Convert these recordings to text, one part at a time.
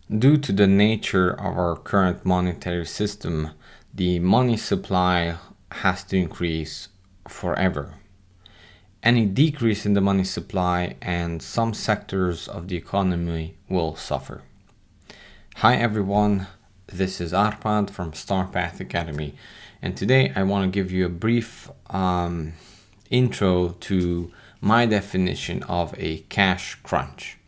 Due to the nature of our current monetary system, the money supply has to increase forever. Any decrease in the money supply and some sectors of the economy will suffer. Hi everyone, this is Arpad from StarPath Academy, and today I want to give you a brief intro to my definition of a cash crunch.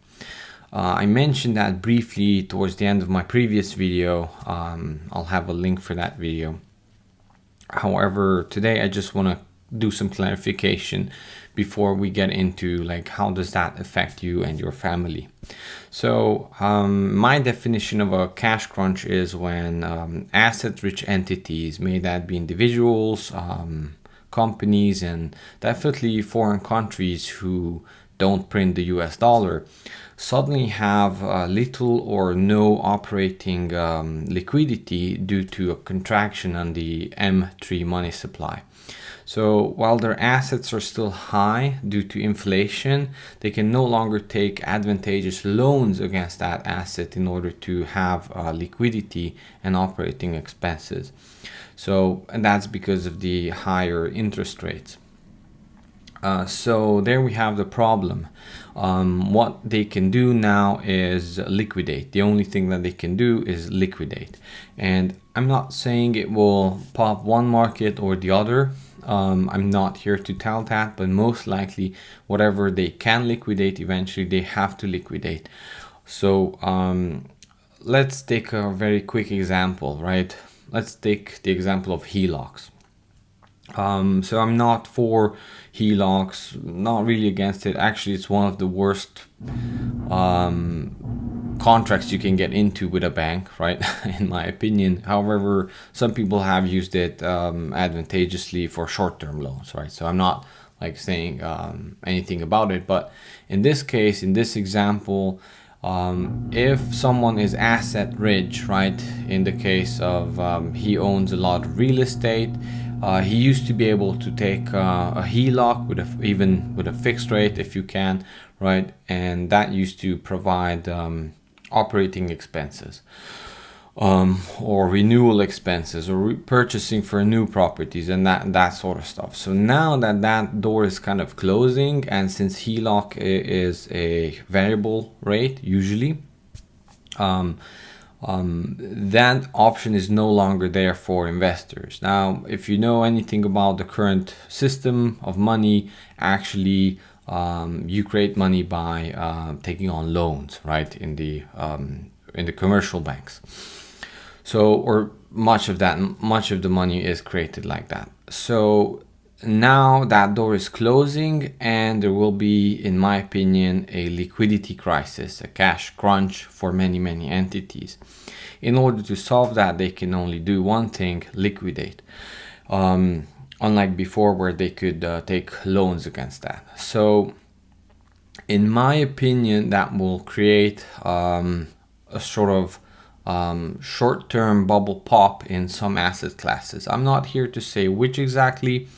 I mentioned that briefly towards the end of my previous video. I'll have a link for that video. However, today I just want to do some clarification before we get into like how does that affect you and your family. So my definition of a cash crunch is when asset-rich entities, may that be individuals, companies, and definitely foreign countries who don't print the US dollar, suddenly have little or no operating liquidity due to a contraction on the M3 money supply. So while their assets are still high due to inflation, they can no longer take advantageous loans against that asset in order to have liquidity and operating expenses. And that's because of the higher interest rates. So there we have the problem. What they can do now is liquidate. The only thing that they can do is liquidate. And I'm not saying it will pop one market or the other. I'm not here to tell that, but most likely whatever they can liquidate, eventually they have to liquidate. So let's take a very quick example, right? Let's take the example of HELOCs. So I'm not for HELOCs, not really against it. Actually, it's one of the worst contracts you can get into with a bank, right? In my opinion. However, some people have used it advantageously for short-term loans, right? So I'm not like saying anything about it, but in this case, in this example, if someone is asset rich, right, in the case of he owns a lot of real estate, he used to be able to take a HELOC even with a fixed rate if you can, right, and that used to provide operating expenses or renewal expenses or purchasing for new properties and that sort of stuff. So now that door is kind of closing, and since HELOC is a variable rate usually, that option is no longer there for investors. Now, if you know anything about the current system of money, actually you create money by taking on loans, right, in the commercial banks. So, or much of the money is created like that. So now that door is closing, and there will be, in my opinion, a liquidity crisis, a cash crunch for many entities. In order to solve that, they can only do one thing: liquidate. Unlike before, where they could take loans against that. So in my opinion, that will create a sort of short-term bubble pop in some asset classes. I'm not here to say which exactly.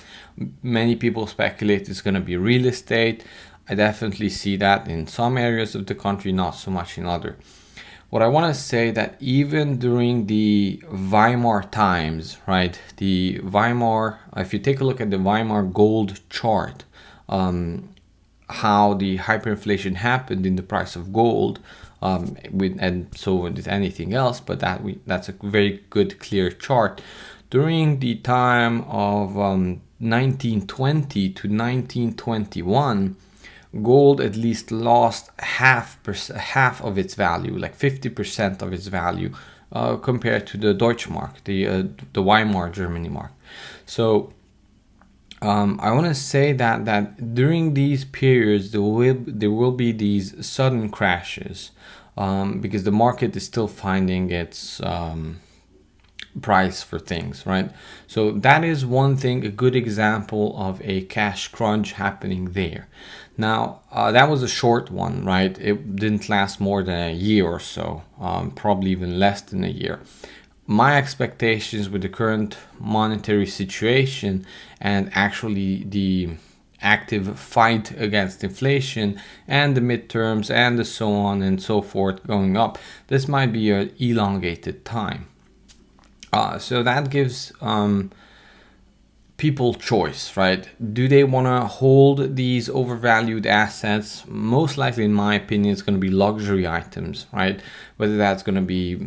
Many people speculate it's going to be real estate. I definitely see that in some areas of the country, not so much in other. What I want to say that even during the Weimar times, right, the Weimar, if you take a look at the Weimar gold chart, how the hyperinflation happened in the price of gold, and so with anything else, but that's a very good clear chart. During the time of 1920 to 1921, gold at least lost half of its value, like 50% of its value, compared to the Deutschmark, the Weimar Germany mark. So I want to say that during these periods there will be these sudden crashes, because the market is still finding its price for things, right? So that is one thing, a good example of a cash crunch happening there. Now that was a short one, right? It didn't last more than a year or so, probably even less than a year. My expectations with the current monetary situation and actually the active fight against inflation and the midterms and the so on and so forth going up, this might be an elongated time. So that gives people choice, right? Do they want to hold these overvalued assets? Most likely, in my opinion, it's going to be luxury items, right? Whether that's going to be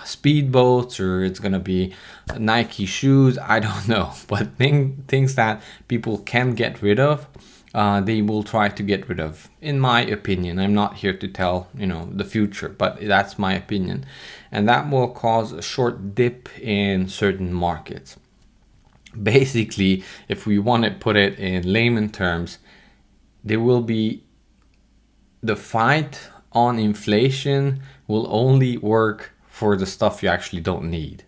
speedboats or it's going to be Nike shoes, I don't know. But things that people can get rid of, they will try to get rid of, in my opinion. I'm not here to tell, the future, but that's my opinion. And that will cause a short dip in certain markets. Basically, if we want to put it in layman terms, there will be the fight on inflation will only work for the stuff you actually don't need.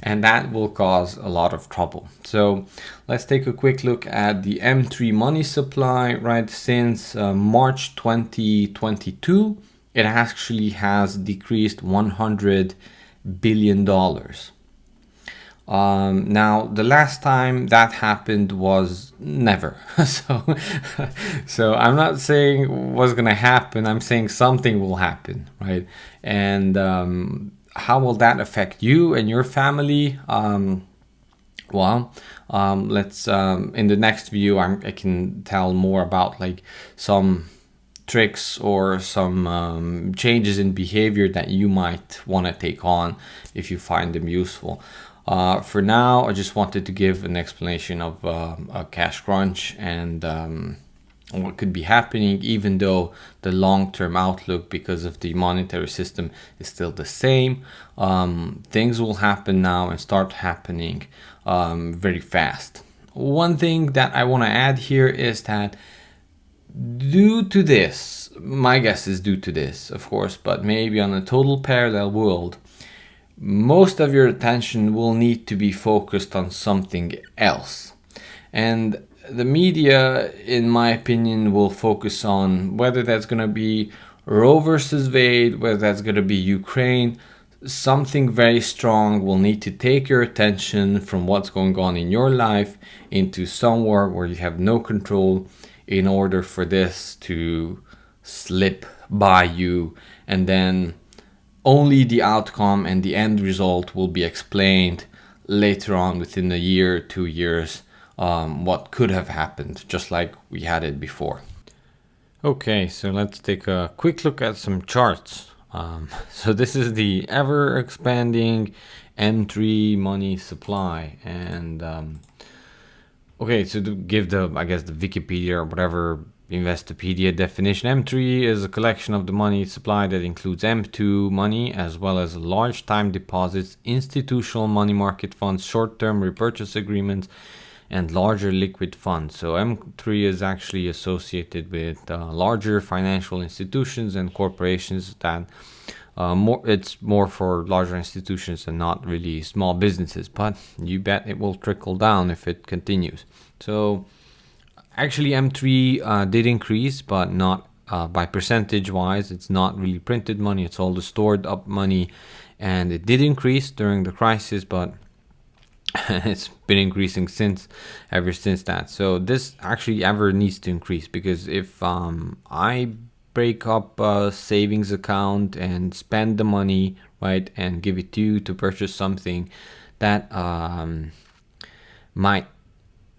And that will cause a lot of trouble. So let's take a quick look at the M3 money supply, right? Since March 2022, it actually has decreased $100 billion. Now, the last time that happened was never. So I'm not saying what's going to happen. I'm saying something will happen, right? And how will that affect you and your family? Let's in the next video, I can tell more about like some tricks or some changes in behavior that you might want to take on if you find them useful. For now, I just wanted to give an explanation of a cash crunch and what could be happening, even though the long-term outlook because of the monetary system is still the same. Things will happen now and start happening very fast. One thing that I want to add here is that due to this, my guess is due to this, of course, but maybe on a total parallel world, most of your attention will need to be focused on something else. And the media, in my opinion, will focus on whether that's going to be Roe versus Wade, whether that's going to be Ukraine. Something very strong will need to take your attention from what's going on in your life into somewhere where you have no control in order for this to slip by you, and then only the outcome and the end result will be explained later on within a year, 2 years, what could have happened, just like we had it before. Okay, so let's take a quick look at some charts. So this is the ever expanding M3 money supply. And okay, so to give the Wikipedia or whatever Investopedia definition, M3 is a collection of the money supply that includes M2 money as well as large time deposits, institutional money market funds, short-term repurchase agreements, and larger liquid funds. So M3 is actually associated with larger financial institutions and corporations that it's more for larger institutions and not really small businesses, but you bet it will trickle down if it continues. So actually, M3 did increase, but not by percentage wise. It's not really printed money. It's all the stored up money. And it did increase during the crisis, but it's been increasing ever since that. So this actually ever needs to increase, because if I break up a savings account and spend the money, right, and give it to you to purchase something, that might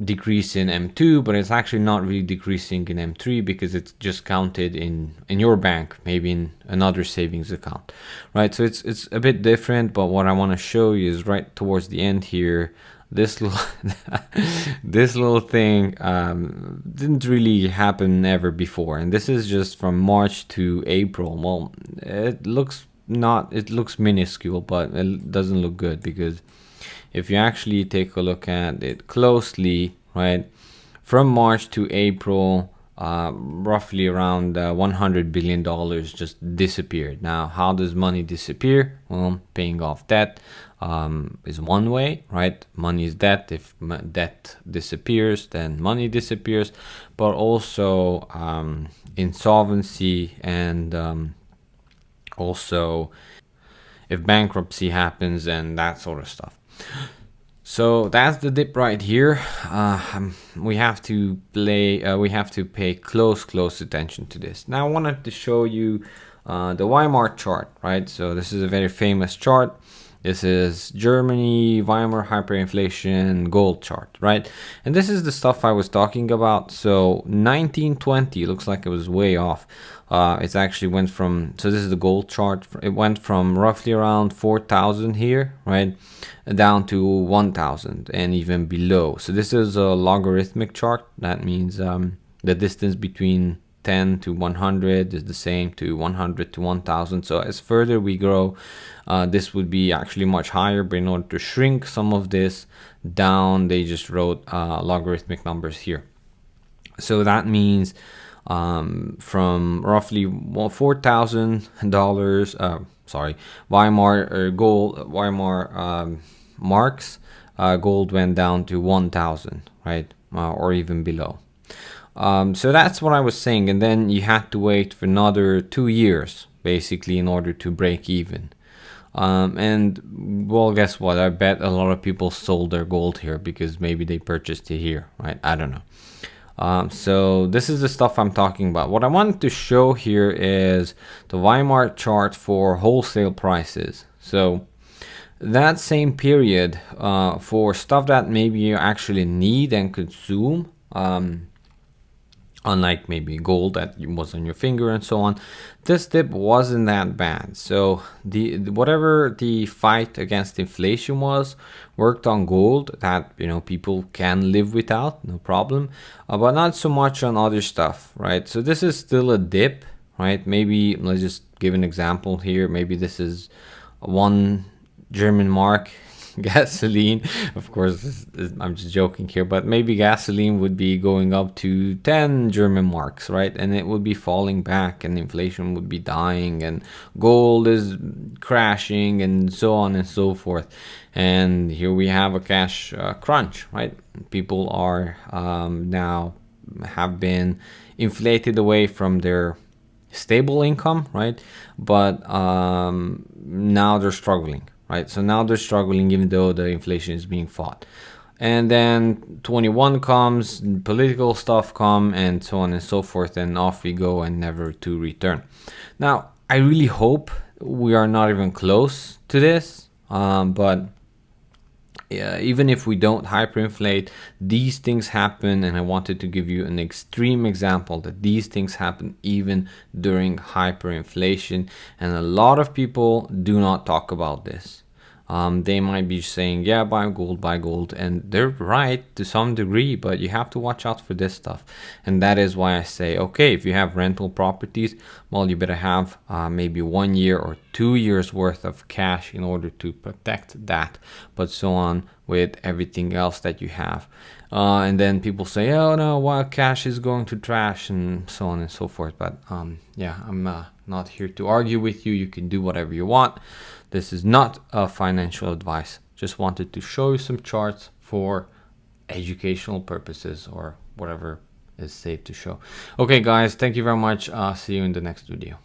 decrease in M2, but it's actually not really decreasing in M3 because it's just counted in your bank, maybe in another savings account, right? So it's a bit different, but what I want to show you is right towards the end here, this little this little thing didn't really happen ever before, and this is just from March to April. Well, it looks minuscule, but it doesn't look good, because if you actually take a look at it closely, right, from March to April, roughly around $100 billion just disappeared. Now, how does money disappear? Well, paying off debt is one way, right? Money is debt. If debt disappears, then money disappears. But also insolvency, and also if bankruptcy happens and that sort of stuff. So that's the dip right here. We have to pay close attention to this. Now I wanted to show you the Weimar chart, right? So this is a very famous chart. This is Germany, Weimar hyperinflation gold chart, right? And this is the stuff I was talking about. So 1920 looks like it was way off. It's actually went from, so this is the gold chart. It went from roughly around 4,000 here, right, down to 1,000 and even below. So this is a logarithmic chart. That means the distance between 10 to 100 is the same to 100 to 1000. So as further we grow, this would be actually much higher, but in order to shrink some of this down, they just wrote logarithmic numbers here. So that means from roughly $4,000, Weimar gold, Weimar marks, gold went down to 1,000, right, or even below. So that's what I was saying, and then you had to wait for another 2 years basically in order to break even. And well, guess what? I bet a lot of people sold their gold here because maybe they purchased it here, right? I don't know. So this is the stuff I'm talking about. What I wanted to show here is the Weimar chart for wholesale prices. So that same period, for stuff that maybe you actually need and consume, unlike maybe gold that was on your finger and so on, this dip wasn't that bad. So the whatever the fight against inflation was worked on gold that, you know, people can live without, no problem, but not so much on other stuff, right? So this is still a dip, right? Maybe let's just give an example here. Maybe this is 1 German mark gasoline. Of course, I'm just joking here, but maybe gasoline would be going up to 10 German marks, right? And it would be falling back and inflation would be dying and gold is crashing and so on and so forth. And here we have a cash crunch, right? People are now have been inflated away from their stable income, right? But now they're struggling, right? So now they're struggling even though the inflation is being fought. And then 21 comes, political stuff come, and so on and so forth, and off we go and never to return. Now, I really hope we are not even close to this, but even if we don't hyperinflate, these things happen, and I wanted to give you an extreme example that these things happen even during hyperinflation, and a lot of people do not talk about this. They might be saying, yeah, buy gold, and they're right to some degree, but you have to watch out for this stuff. And that is why I say, okay, if you have rental properties, well, you better have maybe 1 year or 2 years worth of cash in order to protect that, but so on with everything else that you have. And then people say, oh no, well, cash is going to trash and so on and so forth. But yeah, I'm not here to argue with you. You can do whatever you want. This is not financial advice. Just wanted to show you some charts for educational purposes or whatever is safe to show. Okay, guys, thank you very much. See you in the next video.